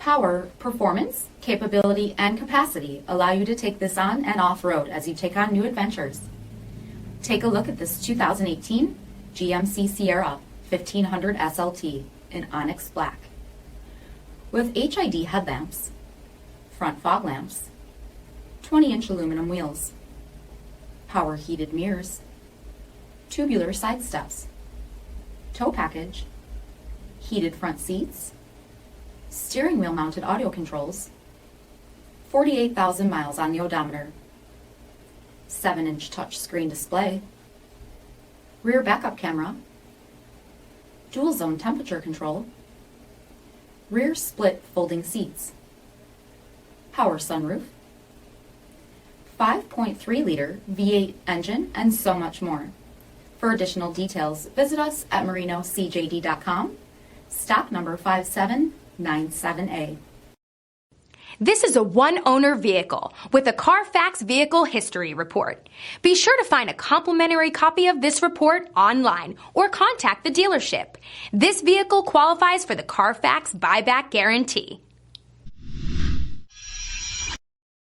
Power, performance, capability, and capacity allow you to take this on and off-road as you take on new adventures. Take a look at this 2018 GMC Sierra 1500 SLT in Onyx Black. With HID headlamps, front fog lamps, 20-inch aluminum wheels, power heated mirrors, tubular side steps, tow package, heated front seats, steering wheel mounted audio controls, 48,000 miles on the odometer, 7-inch touchscreen display, rear backup camera, dual zone temperature control, rear split folding seats, power sunroof, 5.3-liter V8 engine, and so much more. For additional details, visit us at marinocjd.com, stock number 5797A. This is a one-owner vehicle with a CARFAX Vehicle History Report. Be sure to find a complimentary copy of this report online or contact the dealership. This vehicle qualifies for the CARFAX Buyback Guarantee.